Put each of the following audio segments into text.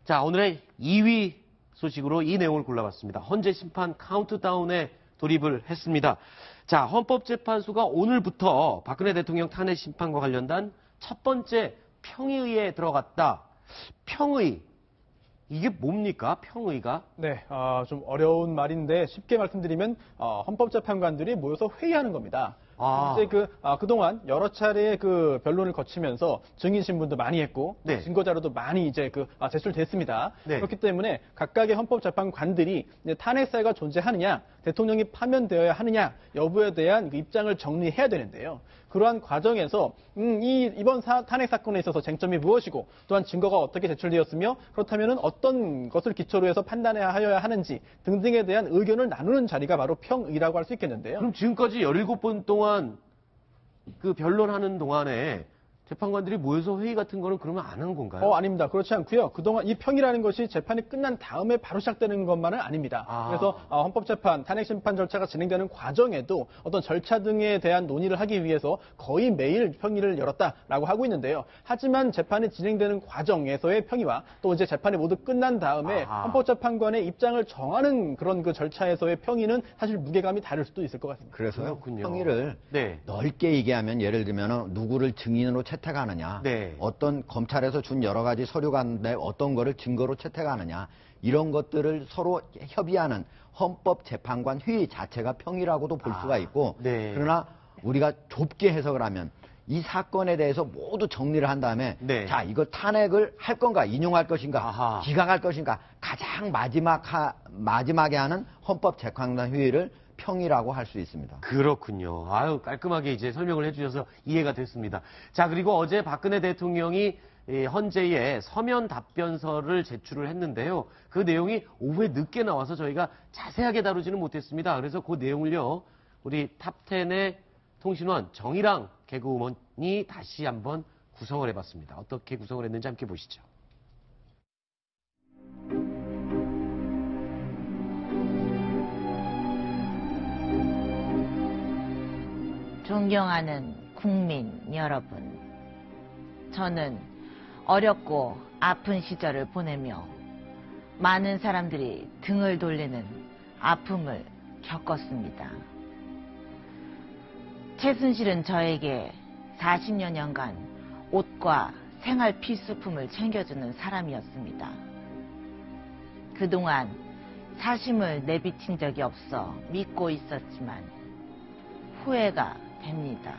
자, 오늘의 2위 소식으로 이 내용을 골라봤습니다. 헌재 심판 카운트다운에 돌입을 했습니다. 자, 헌법재판소가 오늘부터 박근혜 대통령 탄핵 심판과 관련된 첫 번째 평의에 들어갔다. 평의. 이게 뭡니까? 평의가? 네, 좀 어려운 말인데 쉽게 말씀드리면 헌법재판관들이 모여서 회의하는 겁니다. 이제 그동안 여러 차례의 그 변론을 거치면서 증인 신문도 많이 했고 네. 증거 자료도 많이 이제 제출됐습니다. 네. 그렇기 때문에 각각의 헌법재판관들이 이제 탄핵 사유가 존재하느냐, 대통령이 파면되어야 하느냐 여부에 대한 그 입장을 정리해야 되는데요. 그러한 과정에서 이번 탄핵 사건에 있어서 쟁점이 무엇이고 또한 증거가 어떻게 제출되었으며 그렇다면 어떤 것을 기초로 해서 판단해야 하는지 등등에 대한 의견을 나누는 자리가 바로 평의라고 할 수 있겠는데요. 그럼 지금까지 17번 동안 그 변론하는 동안에 재판관들이 모여서 회의 같은 거는 그러면 안 하는 건가요? 아닙니다. 그렇지 않고요. 그동안 이 평이라는 것이 재판이 끝난 다음에 바로 시작되는 것만은 아닙니다. 그래서 헌법재판, 탄핵심판 절차가 진행되는 과정에도 어떤 절차 등에 대한 논의를 하기 위해서 거의 매일 평의를 열었다라고 하고 있는데요. 하지만 재판이 진행되는 과정에서의 평의와 또 이제 재판이 모두 끝난 다음에 헌법재판관의 입장을 정하는 그런 그 절차에서의 평의는 사실 무게감이 다를 수도 있을 것 같습니다. 그래서요. 그렇군요. 평의를 넓게 얘기하면 예를 들면 누구를 증인으로 채택하느냐, 어떤 검찰에서 준 여러 가지 서류 가운데 어떤 거를 증거로 채택하느냐, 이런 것들을 서로 협의하는 헌법재판관 회의 자체가 평의라고도 볼 수가 있고, 그러나 우리가 좁게 해석을 하면 이 사건에 대해서 모두 정리를 한 다음에 자, 이거 탄핵을 할 건가, 인용할 것인가, 기각할 것인가, 가장 마지막에 하는 헌법재판관 회의를 평이라고 할 수 있습니다. 그렇군요. 아유, 깔끔하게 이제 설명을 해주셔서 이해가 됐습니다. 자, 그리고 어제 박근혜 대통령이 헌재에 서면 답변서를 제출을 했는데요. 그 내용이 오후에 늦게 나와서 저희가 자세하게 다루지는 못했습니다. 그래서 그 내용을요, 우리 탑10의 통신원 정일랑 개그우먼이 다시 한번 구성을 해봤습니다. 어떻게 구성을 했는지 함께 보시죠. 존경하는 국민 여러분, 저는 어렵고 아픈 시절을 보내며 많은 사람들이 등을 돌리는 아픔을 겪었습니다. 최순실은 저에게 40여년간 옷과 생활 필수품을 챙겨주는 사람이었습니다. 그동안 사심을 내비친 적이 없어 믿고 있었지만 후회가 됩니다.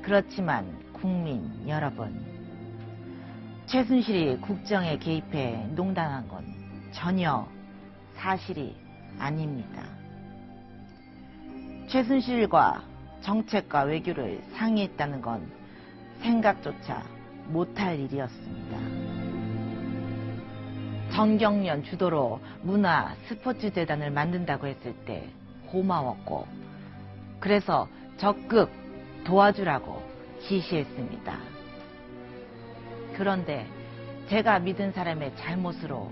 그렇지만 국민 여러분, 최순실이 국정에 개입해 농단한 건 전혀 사실이 아닙니다. 최순실과 정책과 외교를 상의했다는 건 생각조차 못할 일이었습니다. 정경련 주도로 문화 스포츠 재단을 만든다고 했을 때 고마웠고, 그래서 적극 도와주라고 지시했습니다. 그런데 제가 믿은 사람의 잘못으로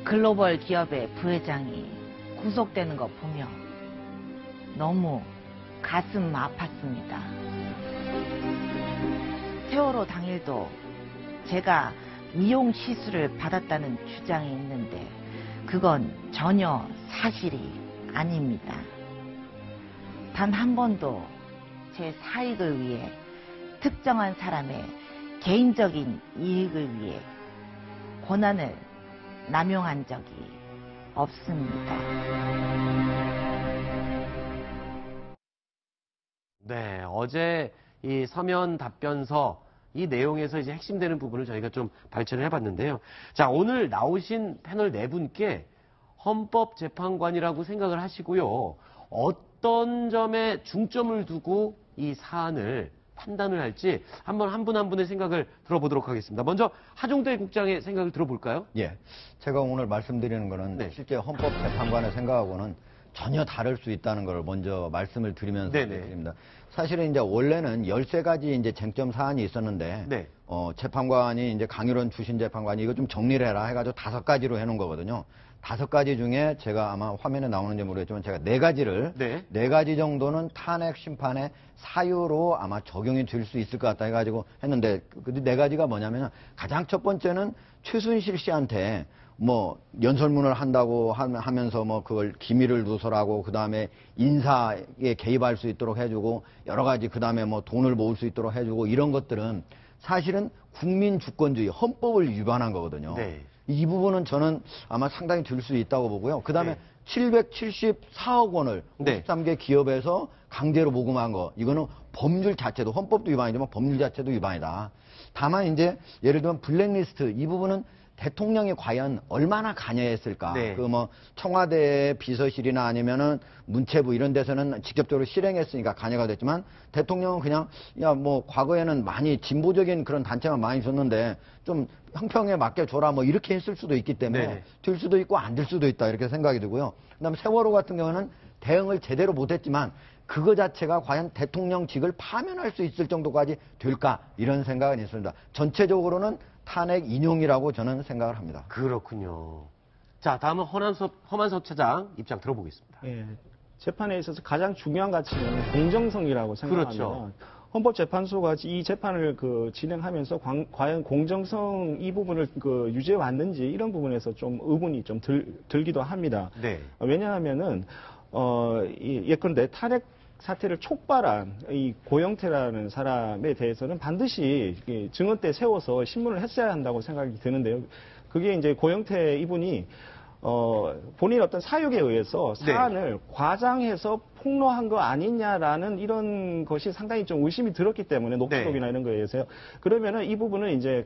글로벌 기업의 부회장이 구속되는 거 보며 너무 가슴 아팠습니다. 세월호 당일도 제가 미용 시술을 받았다는 주장이 있는데 그건 전혀 사실이 아닙니다. 단 한 번도 제 사익을 위해 특정한 사람의 개인적인 이익을 위해 권한을 남용한 적이 없습니다. 네, 어제 이 서면 답변서 이 내용에서 이제 핵심되는 부분을 저희가 좀 발췌를 해봤는데요. 자, 오늘 나오신 패널 네 분께 헌법재판관이라고 생각을 하시고요. 어떤 점에 중점을 두고 이 사안을 판단을 할지 한번 한 분 한 분의 생각을 들어보도록 하겠습니다. 먼저 하종대 국장의 생각을 들어볼까요? 예, 제가 오늘 말씀드리는 거는 실제 헌법재판관의 생각하고는 전혀 다를 수 있다는 걸 먼저 말씀을 드리면서 드립니다. 사실은 이제 원래는 13가지 이제 쟁점 사안이 있었는데 재판관이 이제 강일원 주신 재판관이 이거 좀 정리를 해라 해가지고 5가지로 해놓은 거거든요. 5가지 중에 제가 아마 화면에 나오는지 모르겠지만 제가 4가지를 네. 4가지 정도는 탄핵 심판의 사유로 아마 적용이 될 수 있을 것 같다 해가지고 했는데 그 4가지가 뭐냐면 가장 첫 번째는 최순실 씨한테 뭐 연설문을 한다고 하면서 뭐 그걸 기밀을 누설하고 그 다음에 인사에 개입할 수 있도록 해주고 여러 가지 그 다음에 뭐 돈을 모을 수 있도록 해주고 이런 것들은 사실은 국민 주권주의 헌법을 위반한 거거든요. 네. 이 부분은 저는 아마 상당히 들 수 있다고 보고요. 그 다음에 네. 774억 원을 네. 53개 기업에서 강제로 모금한 거 이거는 법률 자체도 헌법도 위반이지만 법률 자체도 위반이다. 다만 이제 예를 들면 블랙리스트 이 부분은 대통령이 과연 얼마나 관여했을까? 네. 그 뭐 청와대 비서실이나 아니면은 문체부 이런 데서는 직접적으로 실행했으니까 관여가 됐지만 대통령은 그냥 야 뭐 과거에는 많이 진보적인 그런 단체만 많이 줬는데 좀 형평에 맞게 줘라 뭐 이렇게 했을 수도 있기 때문에 네. 될 수도 있고 안 될 수도 있다 이렇게 생각이 들고요. 그다음에 세월호 같은 경우는 대응을 제대로 못했지만 그거 자체가 과연 대통령직을 파면할 수 있을 정도까지 될까 이런 생각은 있습니다. 전체적으로는 탄핵 인용이라고 저는 생각을 합니다. 그렇군요. 자, 다음은 허만섭 차장 입장 들어보겠습니다. 예, 재판에 있어서 가장 중요한 가치는 공정성이라고 생각합니다. 그렇죠. 헌법재판소가 이 재판을 진행하면서 과연 공정성 이 부분을 유지해 왔는지 이런 부분에서 좀 의문이 좀 들기도 합니다. 네. 왜냐하면은 예컨대 탄핵 사태를 촉발한 이 고영태라는 사람에 대해서는 반드시 증언대 세워서 신문을 했어야 한다고 생각이 드는데요. 그게 이제 고영태 이분이 본인 어떤 사육에 의해서 사안을 과장해서 폭로한 거 아니냐라는 이런 것이 상당히 좀 의심이 들었기 때문에 녹취록이나 이런 거에 의해서요. 그러면은 이 부분은 이제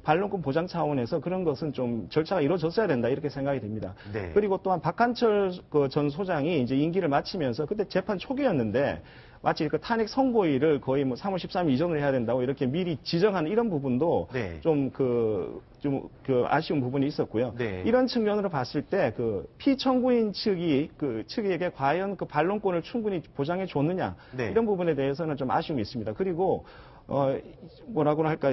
반론권 보장 차원에서 그런 것은 좀 절차가 이루어졌어야 된다 이렇게 생각이 됩니다. 네. 그리고 또한 박한철 전 소장이 이제 임기를 마치면서 그때 재판 초기였는데 마치 탄핵 선고일을 거의 뭐 3월 13일 이전을 해야 된다고 이렇게 미리 지정하는 이런 부분도 네. 좀 아쉬운 부분이 있었고요. 네. 이런 측면으로 봤을 때 피청구인 측에게 과연 반론권을 충분히 보장해 줬느냐 네. 이런 부분에 대해서는 좀 아쉬움이 있습니다. 그리고 뭐라고나 할까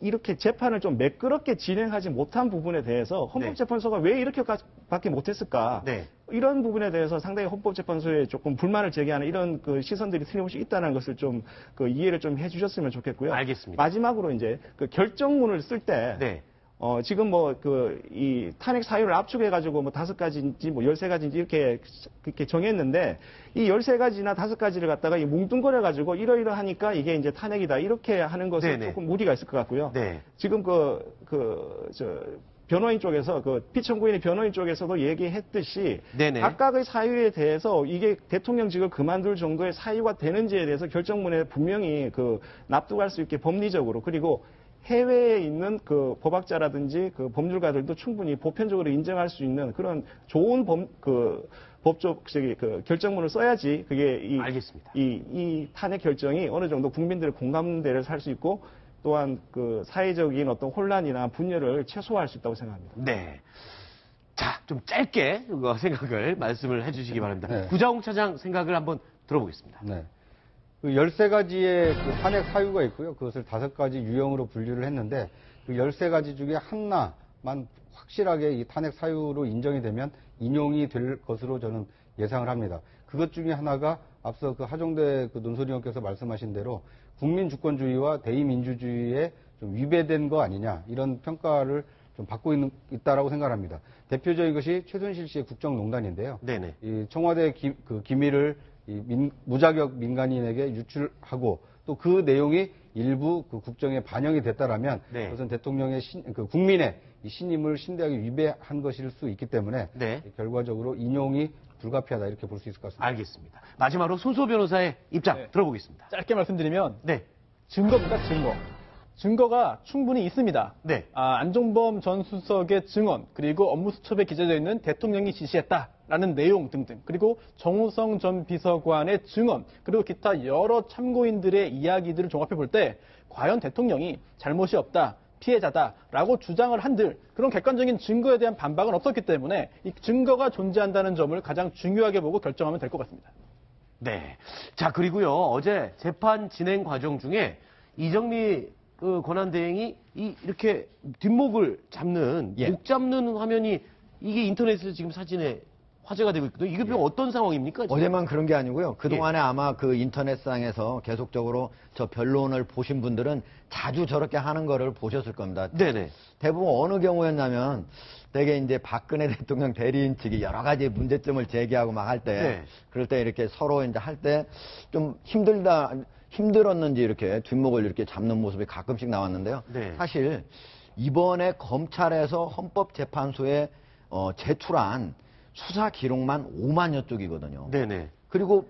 이렇게 재판을 좀 매끄럽게 진행하지 못한 부분에 대해서 헌법재판소가 왜 이렇게밖에 못했을까? 네. 이런 부분에 대해서 상당히 헌법재판소에 조금 불만을 제기하는 이런 시선들이 틀림없이 있다는 것을 좀 이해를 좀 해주셨으면 좋겠고요. 알겠습니다. 마지막으로 이제 결정문을 쓸 때 네. 지금 이 탄핵 사유를 압축해가지고 5가지인지 13가지인지 이렇게 정했는데 이 13가지나 5가지를 갖다가 뭉뚱거려가지고 이러이러하니까 이게 이제 탄핵이다 이렇게 하는 것은 네네. 조금 무리가 있을 것 같고요. 네. 지금 변호인 쪽에서 피청구인의 변호인 쪽에서도 얘기했듯이 네네. 각각의 사유에 대해서 이게 대통령직을 그만둘 정도의 사유가 되는지에 대해서 결정문에 분명히 납득할 수 있게 법리적으로 그리고 해외에 있는 법학자라든지 법률가들도 충분히 보편적으로 인정할 수 있는 그런 좋은 법적 결정문을 써야지 그게 알겠습니다. 이 탄핵 결정이 어느 정도 국민들의 공감대를 살 수 있고 또한 사회적인 어떤 혼란이나 분열을 최소화할 수 있다고 생각합니다. 네. 자, 좀 짧게 생각을 말씀을 해주시기 바랍니다. 네. 구자홍 차장 생각을 한번 들어보겠습니다. 네. 13가지의 탄핵 사유가 있고요. 그것을 5가지 유형으로 분류를 했는데 그 13가지 중에 하나만 확실하게 이 탄핵 사유로 인정이 되면 인용이 될 것으로 저는 예상을 합니다. 그것 중에 하나가 앞서 하종대 논설위원께서 말씀하신 대로 국민 주권주의와 대의민주주의에 좀 위배된 거 아니냐 이런 평가를 좀 받고 있다라고 생각합니다. 대표적인 것이 최순실 씨의 국정농단인데요. 네네. 이 청와대 기밀을 무자격 민간인에게 유출하고 또 그 내용이 일부 국정에 반영이 됐다라면 네. 그것은 대통령의 국민의 이 신임을 심대하게 위배한 것일 수 있기 때문에 네. 결과적으로 인용이 불가피하다 이렇게 볼 수 있을 것 같습니다. 알겠습니다. 마지막으로 손소 변호사의 입장 네. 들어보겠습니다. 짧게 말씀드리면 네. 증거입니다, 증거. 증거가 충분히 있습니다. 네. 안종범 전 수석의 증언, 그리고 업무수첩에 기재되어 있는 대통령이 지시했다라는 내용 등등, 그리고 정호성 전 비서관의 증언, 그리고 기타 여러 참고인들의 이야기들을 종합해 볼 때 과연 대통령이 잘못이 없다, 피해자다라고 주장을 한들 그런 객관적인 증거에 대한 반박은 없었기 때문에 이 증거가 존재한다는 점을 가장 중요하게 보고 결정하면 될 것 같습니다. 네. 자, 그리고요, 어제 재판 진행 과정 중에 이정미 권한대행이 이렇게 뒷목을 잡는, 예. 목 잡는 화면이 이게 인터넷에서 지금 사진에 화제가 되고 있거든요. 이게 어떤 상황입니까? 지금? 어제만 그런 게 아니고요. 그동안에 아마 그 인터넷상에서 계속적으로 저 변론을 보신 분들은 자주 저렇게 하는 거를 보셨을 겁니다. 네네. 대부분 어느 경우였냐면 되게 이제 박근혜 대통령 대리인 측이 여러 가지 문제점을 제기하고 막 할 때, 네. 그럴 때 이렇게 서로 이제 할 때 좀 힘들었는지 이렇게 뒷목을 이렇게 잡는 모습이 가끔씩 나왔는데요. 네. 사실 이번에 검찰에서 헌법재판소에 제출한 수사 기록만 5만여 쪽이거든요. 네네. 그리고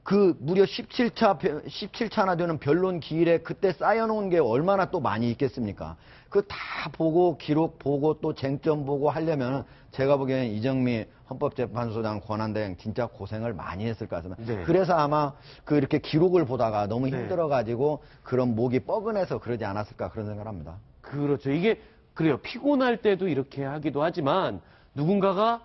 그 무려 17차나 되는 변론 기일에 그때 쌓여놓은 게 얼마나 또 많이 있겠습니까? 그거 다 보고 기록 보고 또 쟁점 보고 하려면 제가 보기에는 이정미 헌법재판소장 권한대행 진짜 고생을 많이 했을 것 같습니다. 네. 그래서 아마 그 이렇게 기록을 보다가 너무 네. 힘들어가지고 그런 목이 뻐근해서 그러지 않았을까 그런 생각을 합니다. 그렇죠. 이게 그래요. 피곤할 때도 이렇게 하기도 하지만 누군가가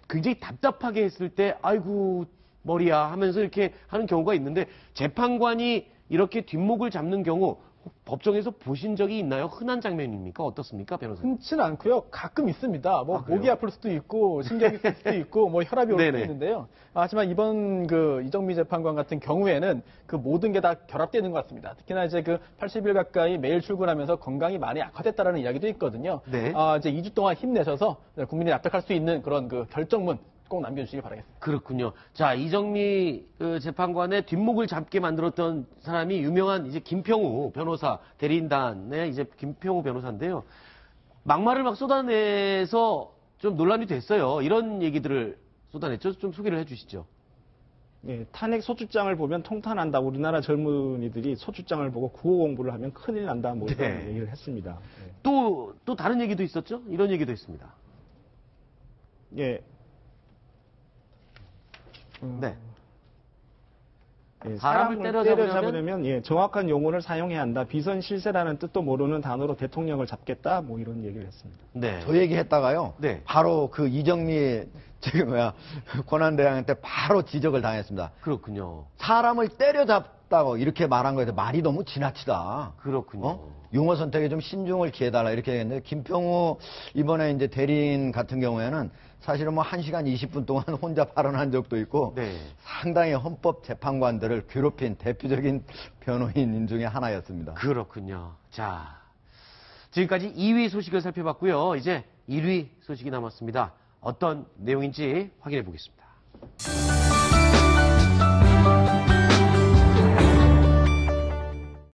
굉장히 답답하게 했을 때 아이고 머리야 하면서 이렇게 하는 경우가 있는데 재판관이 이렇게 뒷목을 잡는 경우 법정에서 보신 적이 있나요? 흔한 장면입니까? 어떻습니까, 변호사님? 흔치는 않고요. 가끔 있습니다. 뭐 그래요? 목이 아플 수도 있고 심장이 쓸 수도 있고 뭐 혈압이 올 수도 네네. 있는데요. 하지만 이번 그 이정미 재판관 같은 경우에는 그 모든 게 다 결합되는 것 같습니다. 특히나 이제 그 80일 가까이 매일 출근하면서 건강이 많이 악화됐다라는 이야기도 있거든요. 네. 이제 2주 동안 힘내셔서 국민이 납득할 수 있는 그런 그 결정문 꼭 남겨주시기 바라겠습니다. 그렇군요. 자, 이정미 재판관의 뒷목을 잡게 만들었던 사람이 유명한 이제 김평우 변호사, 대리인단의 이제 김평우 변호사인데요. 막말을 막 쏟아내서 좀 논란이 됐어요. 이런 얘기들을 쏟아냈죠. 좀 소개를 해주시죠. 예, 탄핵 소추장을 보면 통탄한다. 우리나라 젊은이들이 소추장을 보고 국어 공부를 하면 큰일 난다. 뭐 이런 네. 얘기를 했습니다. 또 다른 얘기도 있었죠. 이런 얘기도 있습니다. 예. 네. 예, 사람을 때려잡으려면 예, 정확한 용어를 사용해야 한다. 비선실세라는 뜻도 모르는 단어로 대통령을 잡겠다. 뭐 이런 얘기를 했습니다. 네. 저 얘기했다가요. 네. 바로 그 이정미 권한대행한테 바로 지적을 당했습니다. 그렇군요. 사람을 때려잡다고 이렇게 말한 거에서 말이 너무 지나치다. 그렇군요. 용어 선택에 좀 신중을 기해달라 이렇게 했는데 김평우 이번에 이제 대리인 같은 경우에는 사실은 뭐 1시간 20분 동안 혼자 발언한 적도 있고 네. 상당히 헌법 재판관들을 괴롭힌 대표적인 변호인 중에 하나였습니다. 그렇군요. 자, 지금까지 2위 소식을 살펴봤고요. 이제 1위 소식이 남았습니다. 어떤 내용인지 확인해 보겠습니다.